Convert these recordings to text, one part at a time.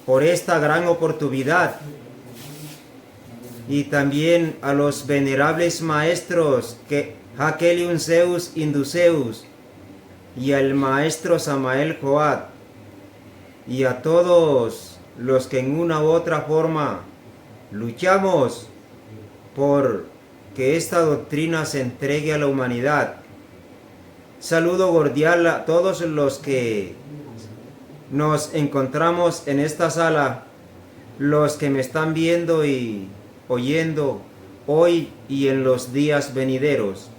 por esta gran oportunidad, y también a los venerables maestros que Hakelium Zeus Induceus y al maestro Samael Joad, y a todos los que en una u otra forma luchamos por que esta doctrina se entregue a la humanidad. Saludo cordial a todos los que nos encontramos en esta sala, los que me están viendo y oyendo hoy y en los días venideros.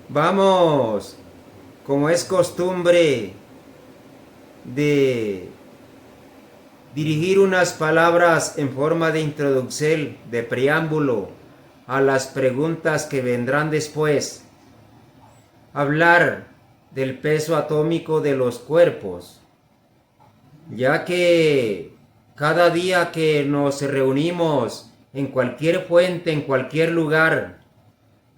Vamos, como es costumbre, de dirigir unas palabras en forma de introducción, de preámbulo a las preguntas que vendrán después. Hablar del peso atómico de los cuerpos, ya que cada día que nos reunimos en cualquier fuente, en cualquier lugar,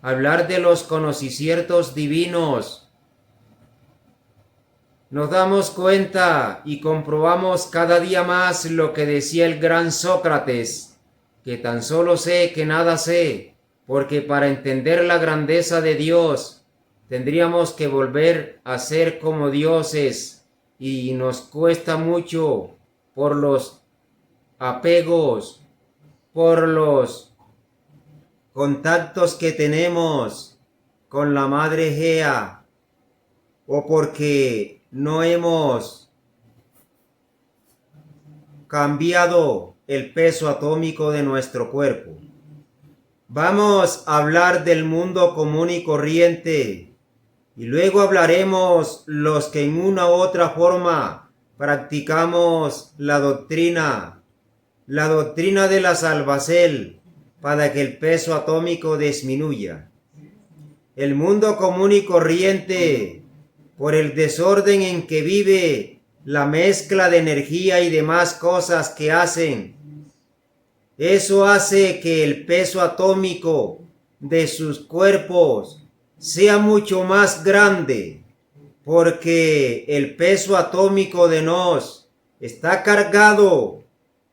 hablar de los conocimientos divinos, nos damos cuenta y comprobamos cada día más lo que decía el gran Sócrates, que tan solo sé que nada sé, porque para entender la grandeza de Dios tendríamos que volver a ser como dioses, y nos cuesta mucho por los apegos, por los contactos que tenemos con la Madre Gea, o porque no hemos cambiado el peso atómico de nuestro cuerpo. Vamos a hablar del mundo común y corriente, y luego hablaremos los que en una u otra forma practicamos la doctrina de la salvación, para que el peso atómico disminuya. El mundo común y corriente, por el desorden en que vive, la mezcla de energía y demás cosas que hacen, eso hace que el peso atómico de sus cuerpos sea mucho más grande, porque el peso atómico de nos está cargado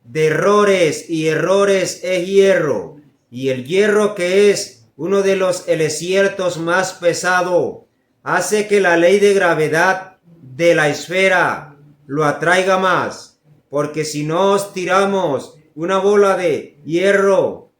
de errores, y errores es hierro, y el hierro, que es uno de los elementos más pesados, hace que la ley de gravedad de la esfera lo atraiga más, porque si nos tiramos una bola de hierro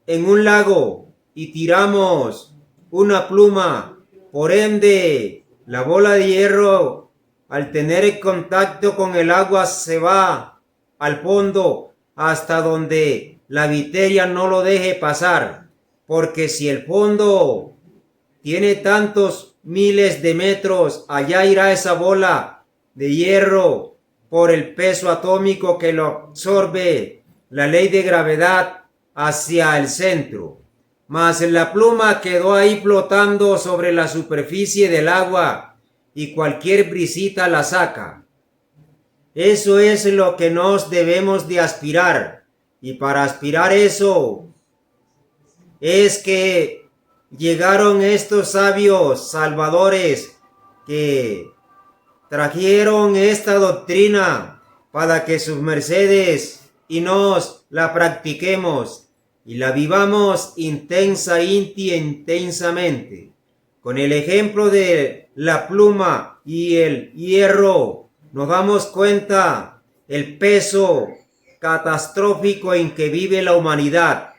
en un lago y tiramos una pluma, por ende la bola de hierro, al tener el contacto con el agua, se va al fondo hasta donde la viteria no lo deje pasar, porque si el fondo tiene tantos miles de metros, allá irá esa bola de hierro por el peso atómico que lo absorbe la ley de gravedad hacia el centro. Mas la pluma quedó ahí flotando sobre la superficie del agua, y cualquier brisita la saca. Eso es lo que nos debemos de aspirar, y para aspirar eso es que llegaron estos sabios salvadores que trajeron esta doctrina para que sus mercedes y nos la practiquemos y la vivamos intensamente. Con el ejemplo de la pluma y el hierro, nos damos cuenta el peso catastrófico en que vive la humanidad,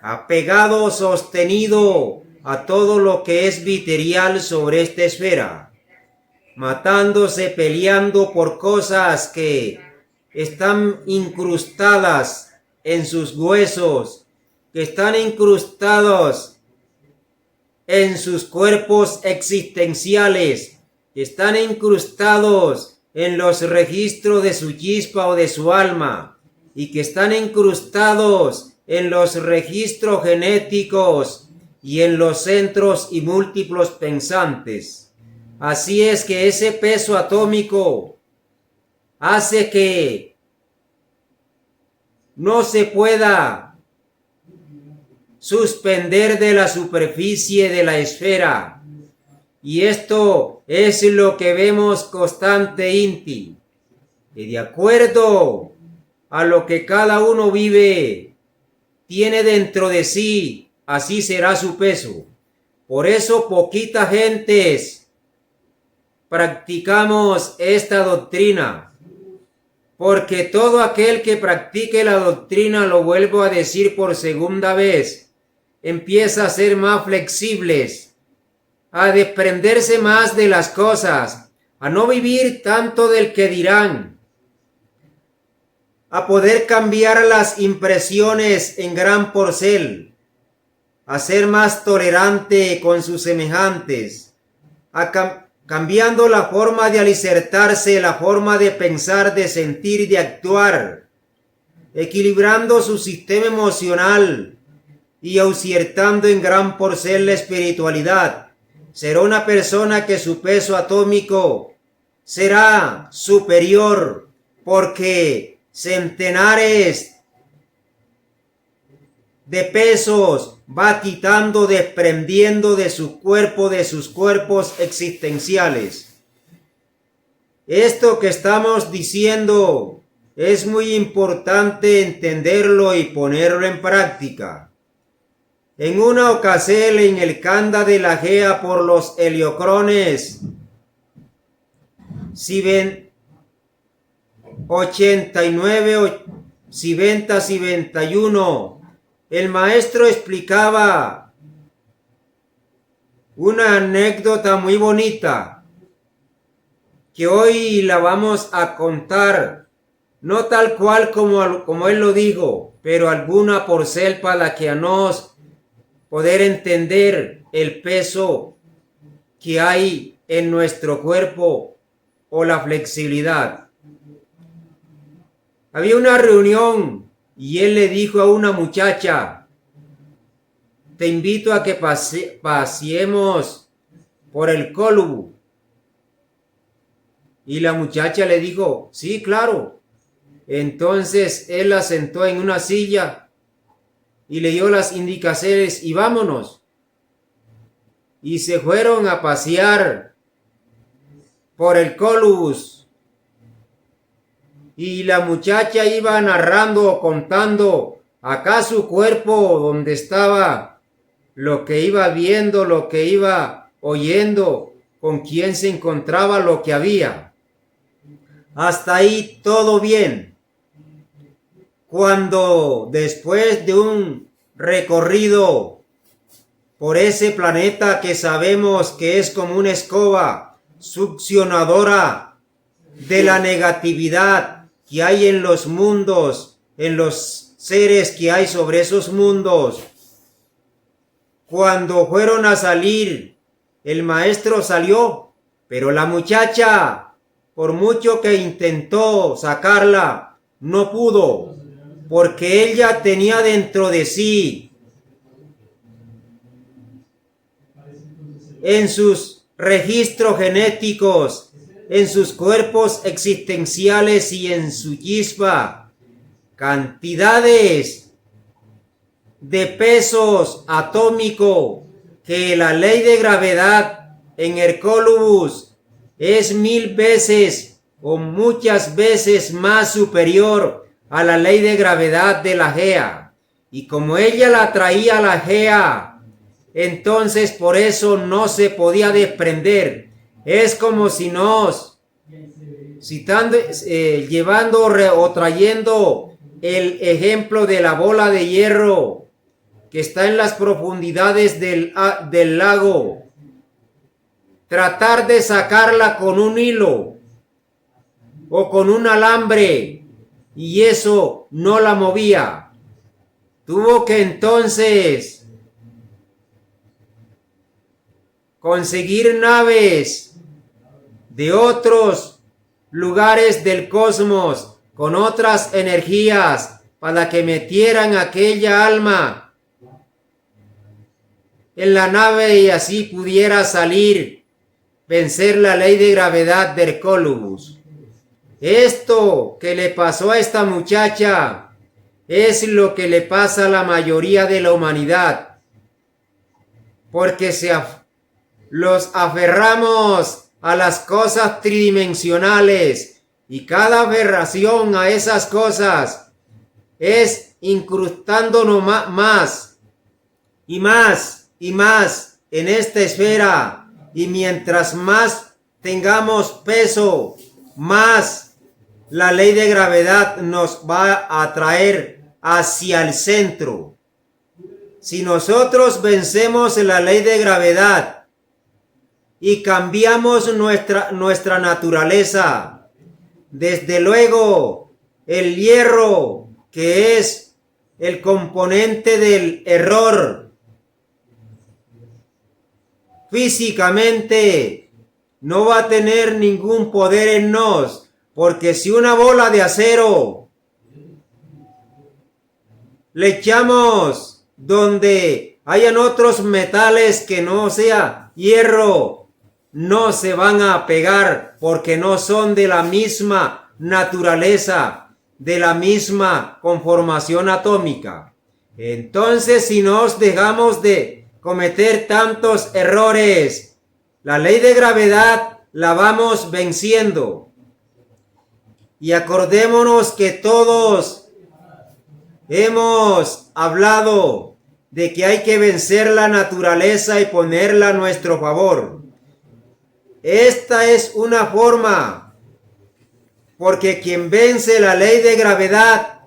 apegado, sostenido a todo lo que es material sobre esta esfera, matándose, peleando por cosas que están incrustadas en sus huesos, que están incrustados en sus cuerpos existenciales, que están incrustados en los registros de su chispa o de su alma, y que están incrustados en los registros genéticos y en los centros y múltiplos pensantes. Así es que ese peso atómico hace que no se pueda suspender de la superficie de la esfera. Y esto es lo que vemos constante, Inti. y de acuerdo a lo que cada uno vive, tiene dentro de sí, así será su peso. Por eso poquitas gentes practicamos esta doctrina, porque todo aquel que practique la doctrina, lo vuelvo a decir por segunda vez, empieza a ser más flexibles, a desprenderse más de las cosas, a no vivir tanto del que dirán, a poder cambiar las impresiones en gran porcel, a ser más tolerante con sus semejantes, cambiando la forma de alicertarse, la forma de pensar, de sentir y de actuar, equilibrando su sistema emocional y auciertando en gran porcel la espiritualidad. Será una persona que su peso atómico será superior, porque centenares de pesos va quitando, desprendiendo de su cuerpo, de sus cuerpos existenciales. Esto que estamos diciendo es muy importante entenderlo y ponerlo en práctica. En una ocasión en el Kanda de la Gea por los heliocrones, si ven 89, si ventas y 21, el maestro explicaba una anécdota muy bonita que hoy la vamos a contar, no tal cual como él lo dijo, pero alguna porcel para que a nos poder entender el peso que hay en nuestro cuerpo o la flexibilidad. Había una reunión y él le dijo a una muchacha: te invito a que paseemos por el Colubu. Y la muchacha le dijo: sí, claro. Entonces él la sentó en una silla y le dio las indicaciones y vámonos. Y se fueron a pasear por el Colubus. Y la muchacha iba narrando o contando acá su cuerpo, donde estaba, lo que iba viendo, lo que iba oyendo, con quién se encontraba, lo que había. Hasta ahí todo bien. Cuando después de un recorrido por ese planeta que sabemos que es como una escoba succionadora de la negatividad que hay en los mundos, en los seres que hay sobre esos mundos, cuando fueron a salir, el maestro salió, pero la muchacha, por mucho que intentó sacarla, no pudo, porque ella tenía dentro de sí, en sus registros genéticos, en sus cuerpos existenciales y en su yispa, cantidades de pesos atómico que la ley de gravedad en Hercólubus es 1000 veces o muchas veces más superior a la ley de gravedad de la Gea. Y como ella la traía a la Gea, entonces por eso no se podía desprender. Es como si nos, llevando o trayendo el ejemplo de la bola de hierro que está en las profundidades del lago. Tratar de sacarla con un hilo o con un alambre, y eso no la movía. Tuvo que entonces conseguir naves de otros lugares del cosmos con otras energías para que metieran aquella alma en la nave y así pudiera salir, vencer la ley de gravedad del Hercólubus. Esto que le pasó a esta muchacha es lo que le pasa a la mayoría de la humanidad, porque los aferramos a las cosas tridimensionales Y cada aberración a esas cosas es incrustándonos más y más y más en esta esfera. Y mientras más tengamos peso, más la ley de gravedad nos va a traer hacia el centro. Si nosotros vencemos la ley de gravedad y cambiamos nuestra naturaleza, desde luego el hierro, que es el componente del error, físicamente no va a tener ningún poder en nos, porque si una bola de acero le echamos donde hayan otros metales que no sea hierro, no se van a pegar porque no son de la misma naturaleza, de la misma conformación atómica. Entonces, si nos dejamos de cometer tantos errores, la ley de gravedad la vamos venciendo. Y acordémonos que todos hemos hablado de que hay que vencer la naturaleza y ponerla a nuestro favor. Esta es una forma, porque quien vence la ley de gravedad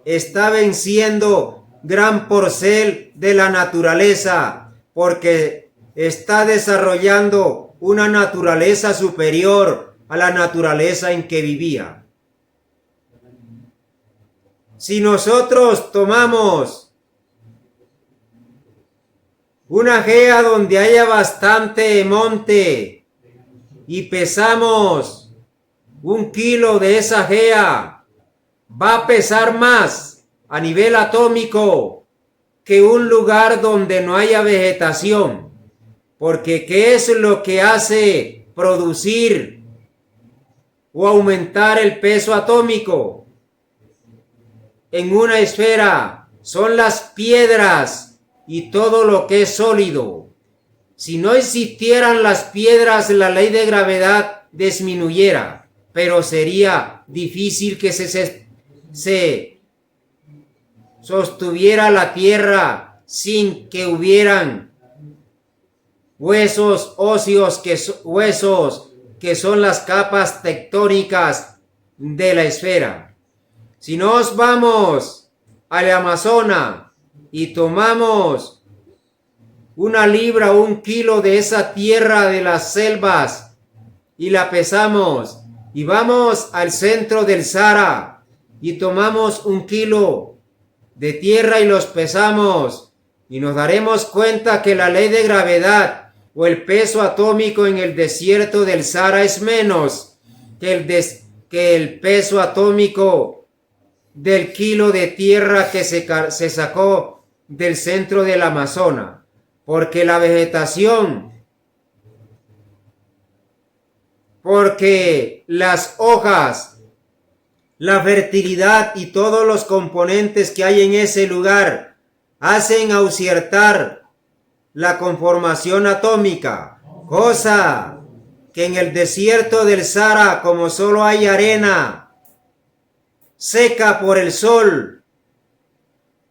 está venciendo gran porcel de la naturaleza, porque está desarrollando una naturaleza superior a la naturaleza en que vivía. Si nosotros tomamos una gea donde haya bastante monte y pesamos 1 kilo de esa gea, va a pesar más a nivel atómico que un lugar donde no haya vegetación. Porque ¿qué es lo que hace producir o aumentar el peso atómico en una esfera? Son las piedras y todo lo que es sólido. Si no existieran las piedras, la ley de gravedad disminuyera, pero sería difícil que se sostuviera la tierra sin que hubieran huesos óseos, huesos que son las capas tectónicas de la esfera. Si nos vamos al Amazonas y tomamos 1 libra o 1 kilo de esa tierra de las selvas y la pesamos, y vamos al centro del Sahara y tomamos 1 kilo de tierra y los pesamos, y nos daremos cuenta que la ley de gravedad o el peso atómico en el desierto del Sahara es menos que el peso atómico del kilo de tierra que se sacó del centro del Amazonas. Porque la vegetación, porque las hojas, la fertilidad y todos los componentes que hay en ese lugar hacen aumentar la conformación atómica, cosa que en el desierto del Sahara, como solo hay arena seca por el sol,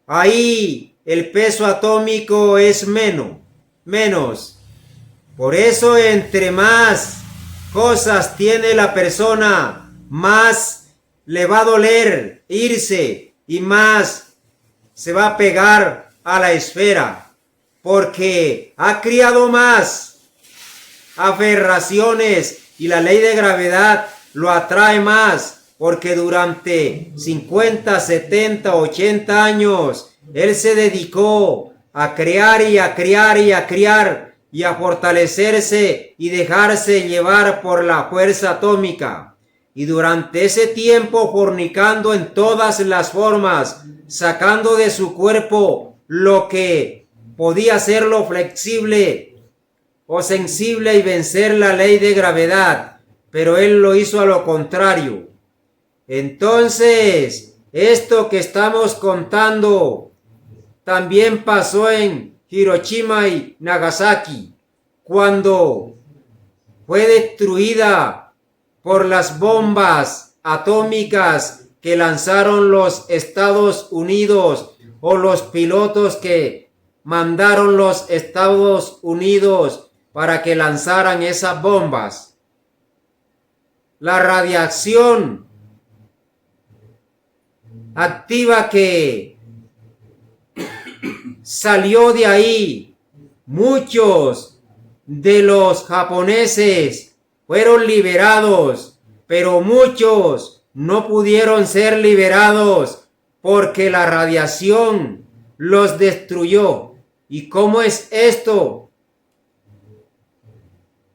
ahí el peso atómico es menos. Por eso, entre más cosas tiene la persona, más le va a doler irse y más se va a pegar a la esfera, porque ha criado más aberraciones y la ley de gravedad lo atrae más, porque durante 50, 70, 80 años él se dedicó a crear y a criar y a criar y a fortalecerse y dejarse llevar por la fuerza atómica. Y durante ese tiempo fornicando en todas las formas, sacando de su cuerpo lo que podía hacerlo flexible o sensible y vencer la ley de gravedad. Pero él lo hizo a lo contrario. Entonces, esto que estamos contando también pasó en Hiroshima y Nagasaki, cuando fue destruida por las bombas atómicas que lanzaron los Estados Unidos o los pilotos que mandaron los Estados Unidos para que lanzaran esas bombas. La radiación activa que salió de ahí, muchos de los japoneses fueron liberados, pero muchos no pudieron ser liberados porque la radiación los destruyó. ¿Y cómo es esto?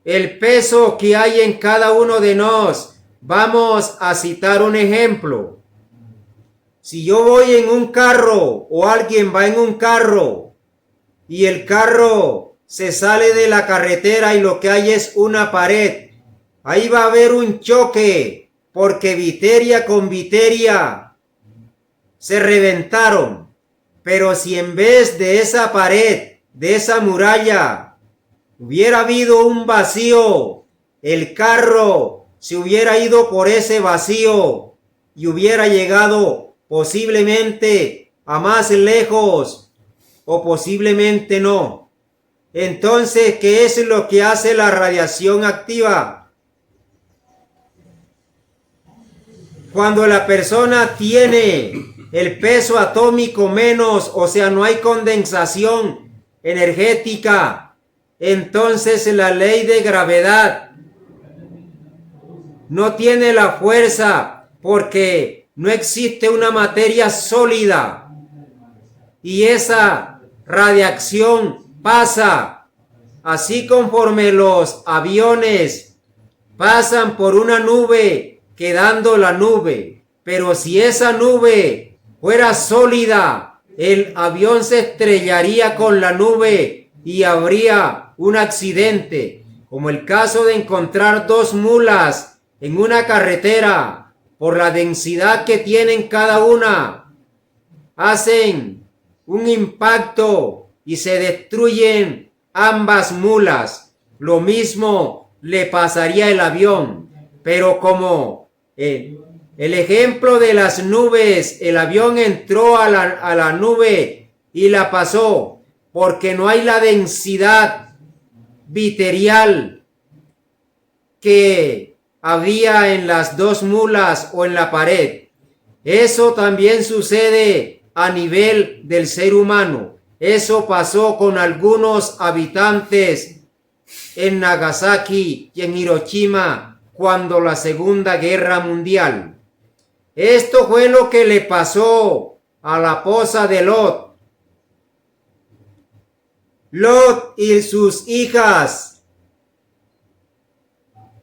El peso que hay en cada uno de nosotros. Vamos a citar un ejemplo. Si yo voy en un carro o alguien va en un carro y el carro se sale de la carretera y lo que hay es una pared, ahí va a haber un choque porque viteria con viteria se reventaron. Pero si en vez de esa pared, de esa muralla, hubiera habido un vacío, el carro se hubiera ido por ese vacío y hubiera llegado posiblemente a más lejos o posiblemente no. Entonces, ¿qué es lo que hace la radiación activa? Cuando la persona tiene el peso atómico menos, o sea, no hay condensación energética, entonces la ley de gravedad no tiene la fuerza porque no existe una materia sólida y esa radiación pasa así conforme los aviones pasan por una nube quedando la nube, pero si esa nube fuera sólida, el avión se estrellaría con la nube y habría un accidente, como el caso de encontrar dos mulas en una carretera. Por la densidad que tienen cada una, hacen un impacto y se destruyen ambas mulas. Lo mismo le pasaría al avión, pero como el ejemplo de las nubes, el avión entró a la nube y la pasó porque no hay la densidad viterial que había en las dos mulas o en la pared. Eso también sucede a nivel del ser humano. Eso pasó con algunos habitantes en Nagasaki y en Hiroshima cuando la Segunda Guerra Mundial. Esto fue lo que le pasó a la esposa de Lot. Lot y sus hijas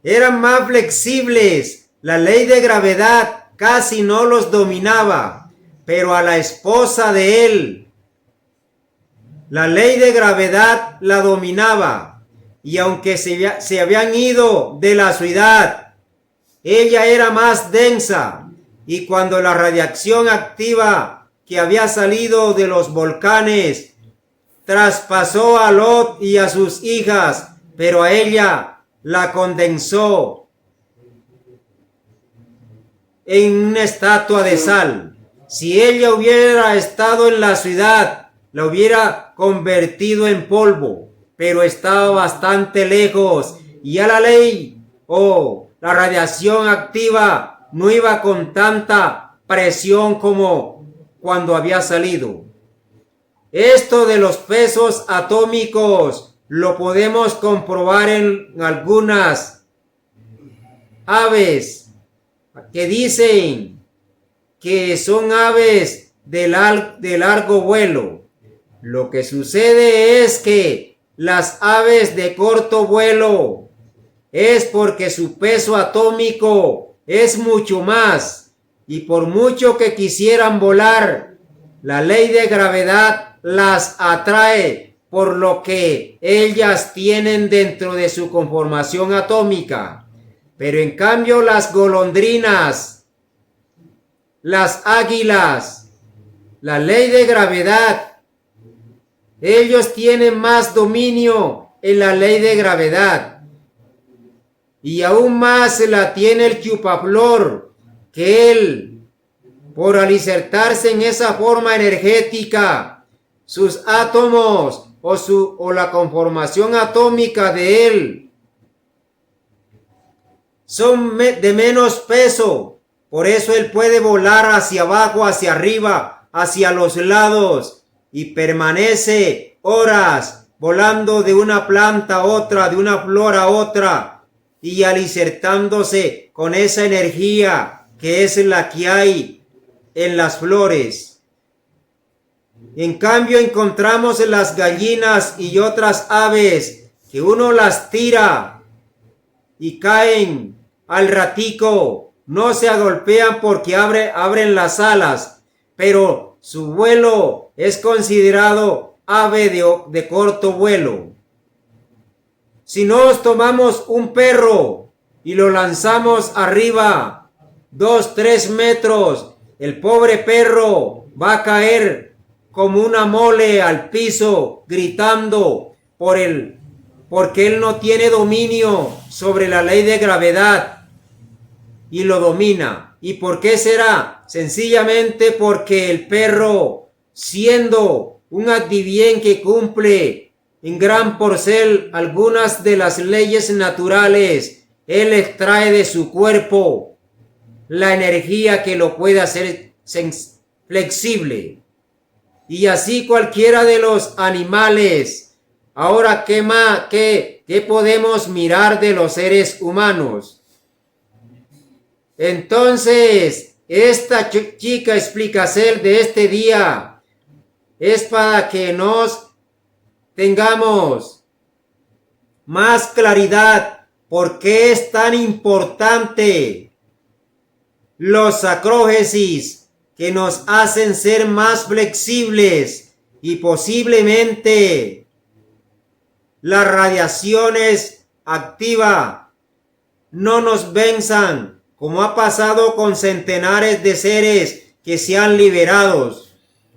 eran más flexibles. La ley de gravedad casi no los dominaba, pero a la esposa de él, la ley de gravedad la dominaba. Y aunque se habían ido de la ciudad, ella era más densa. Y cuando la radiación activa que había salido de los volcanes traspasó a Lot y a sus hijas, pero a ella la condensó en una estatua de sal. Si ella hubiera estado en la ciudad, la hubiera convertido en polvo, pero estaba bastante lejos y a la ley la radiación activa no iba con tanta presión como cuando había salido. Esto de los pesos atómicos lo podemos comprobar en algunas aves que dicen que son aves de largo vuelo. Lo que sucede es que las aves de corto vuelo es porque su peso atómico es mucho más y por mucho que quisieran volar, la ley de gravedad las atrae por lo que ellas tienen dentro de su conformación atómica. Pero en cambio las golondrinas, las águilas, la ley de gravedad, ellos tienen más dominio en la ley de gravedad. y aún más la tiene el chupaflor, que él, por alicertarse en esa forma energética, sus átomos o la conformación atómica de él son de menos peso. Por eso él puede volar hacia abajo, hacia arriba, hacia los lados, y permanece horas volando de una planta a otra, de una flor a otra, y alicertándose con esa energía que es la que hay en las flores. En cambio encontramos las gallinas y otras aves que uno las tira y caen al ratico, no se agolpean porque abren las alas, pero su vuelo es considerado ave de corto vuelo. Si nos tomamos un perro y lo lanzamos arriba 2-3 metros, el pobre perro va a caer como una mole al piso gritando porque él no tiene dominio sobre la ley de gravedad y lo domina. ¿Y por qué será? Sencillamente porque el perro, siendo un adivien que cumple en gran porcel algunas de las leyes naturales, él extrae de su cuerpo la energía que lo puede hacer flexible. Y así cualquiera de los animales. Ahora, ¿qué podemos mirar de los seres humanos? Entonces, esta chica explicación de este día es para que nos tengamos más claridad por qué es tan importante los sacrógesis que nos hacen ser más flexibles y posiblemente las radiaciones activas no nos venzan, como ha pasado con centenares de seres que se han liberado.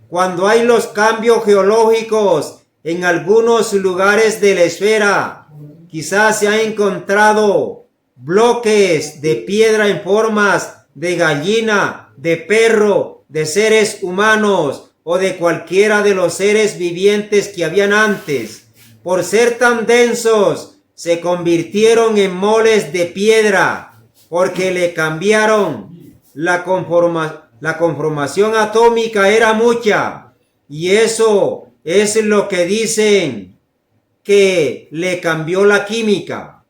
Cuando hay los cambios geológicos en algunos lugares de la esfera, quizás se han encontrado bloques de piedra en formas de gallina, de perro, de seres humanos o de cualquiera de los seres vivientes que habían antes. Por ser tan densos, se convirtieron en moles de piedra porque le cambiaron la conformación atómica, era mucha, y eso es lo que dicen que le cambió la química.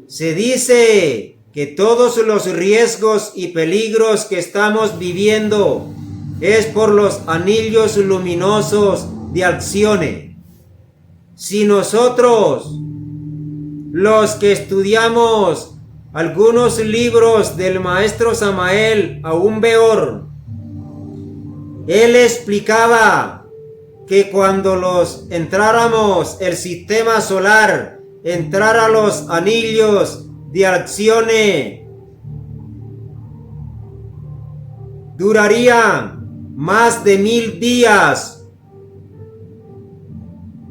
Se dice que todos los riesgos y peligros que estamos viviendo es por los anillos luminosos de Alcyone. Si nosotros, los que estudiamos algunos libros del maestro Samael Aun Weor, él explicaba que cuando entráramos el sistema solar, entrara los anillos de Alcyone, durarían más de 1000 días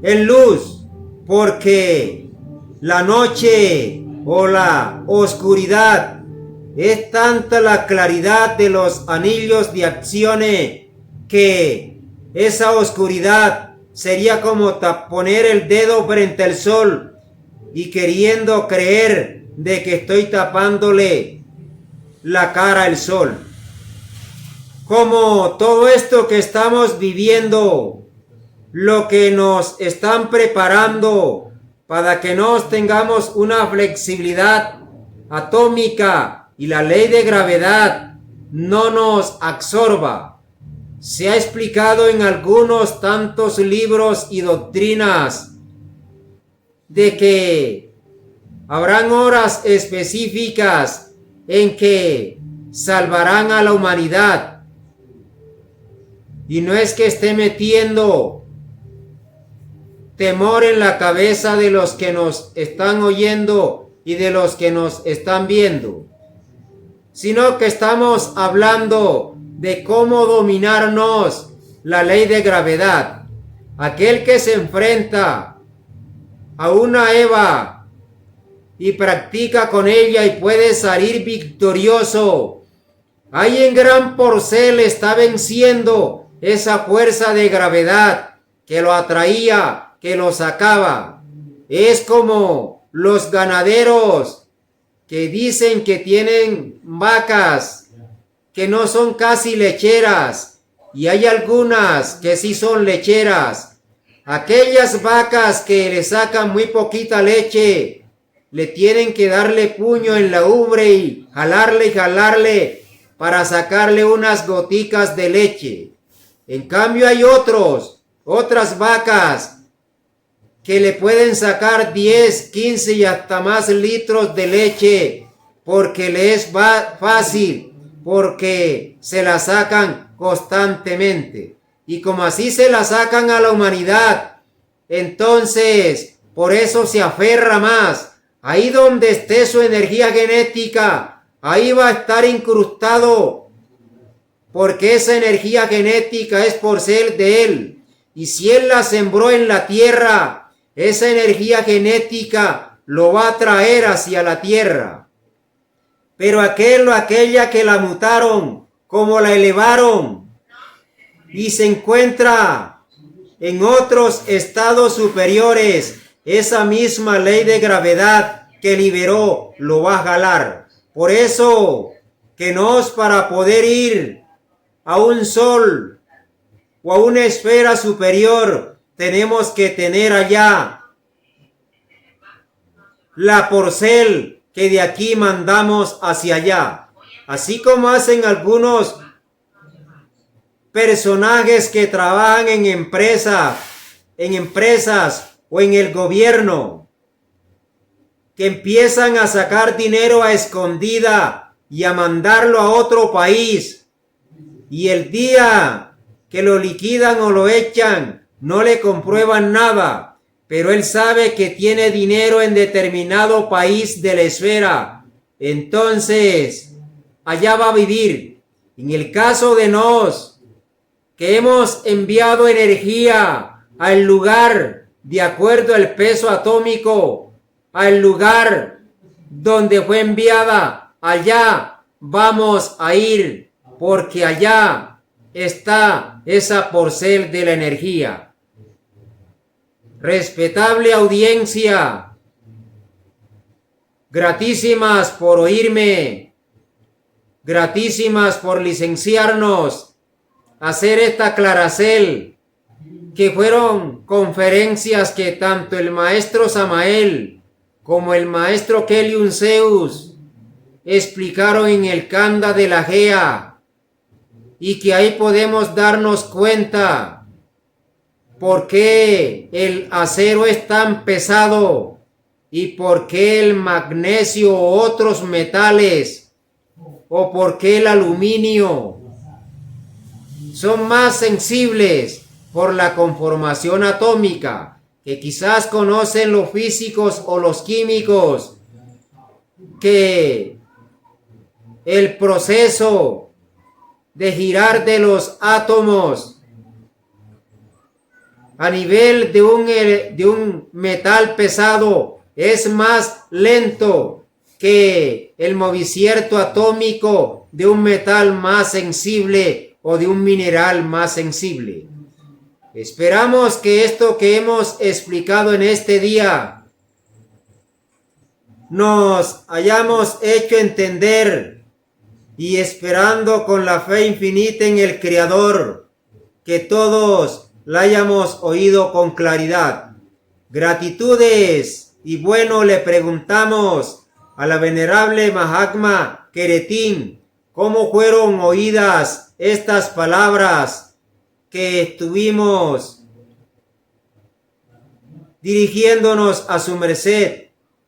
en luz, porque la noche o la oscuridad es tanta la claridad de los anillos de Alcyone que esa oscuridad sería como poner el dedo frente al sol y queriendo creer de que estoy tapándole la cara al sol. Como todo esto que estamos viviendo, lo que nos están preparando para que nos tengamos una flexibilidad atómica y la ley de gravedad no nos absorba. Se ha explicado en algunos tantos libros y doctrinas de que habrán horas específicas en que salvarán a la humanidad. Y no es que esté metiendo temor en la cabeza de los que nos están oyendo y de los que nos están viendo, sino que estamos hablando de cómo dominarnos la ley de gravedad. Aquel que se enfrenta a una Eva y practica con ella y puede salir victorioso. Ahí en Gran Porcel está venciendo esa fuerza de gravedad que lo atraía, que lo sacaba. Es como los ganaderos que dicen que tienen vacas que no son casi lecheras, y hay algunas que sí son lecheras. Aquellas vacas que le sacan muy poquita leche, le tienen que darle puño en la ubre y jalarle para sacarle unas goticas de leche. En cambio hay otras vacas que le pueden sacar 10, 15 y hasta más litros de leche porque le es fácil, porque se la sacan constantemente. Y como así se la sacan a la humanidad, entonces por eso se aferra más. Ahí donde esté su energía genética, ahí va a estar incrustado, porque esa energía genética es por ser de él. Y si él la sembró en la tierra, esa energía genética lo va a traer hacia la tierra. Pero aquella que la mutaron, como la elevaron, y se encuentra en otros estados superiores, esa misma ley de gravedad que liberó lo va a jalar. Por eso que para poder ir a un sol o a una esfera superior, tenemos que tener allá la porcel que de aquí mandamos hacia allá. Así como hacen algunos personajes que trabajan en empresas o en el gobierno, que empiezan a sacar dinero a escondida y a mandarlo a otro país, y el día que lo liquidan o lo echan, no le comprueban nada, pero él sabe que tiene dinero en determinado país de la esfera, entonces allá va a vivir. En el caso de nos, que hemos enviado energía al lugar de acuerdo al peso atómico, al lugar donde fue enviada, allá vamos a ir, porque allá está esa porcel de la energía. Respetable audiencia, gratísimas por oírme, gratísimas por licenciarnos a hacer esta claracel, que fueron conferencias que tanto el maestro Samael como el maestro Keliun Zeus explicaron en el Kanda de la Gea, y que ahí podemos darnos cuenta por qué el acero es tan pesado y por qué el magnesio o otros metales o por qué el aluminio son más sensibles por la conformación atómica, que quizás conocen los físicos o los químicos, que el proceso de girar de los átomos a nivel de un metal pesado es más lento que el movimiento atómico de un metal más sensible o de un mineral más sensible. Esperamos que esto que hemos explicado en este día nos hayamos hecho entender, y esperando con la fe infinita en el Creador que todos la hayamos oído con claridad. Gratitudes, y bueno, le preguntamos a la venerable Mahatma Keretin cómo fueron oídas estas palabras que estuvimos dirigiéndonos a su merced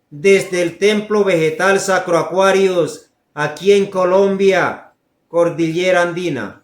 desde el Templo Vegetal Sacro Aquarius aquí en Colombia, Cordillera Andina.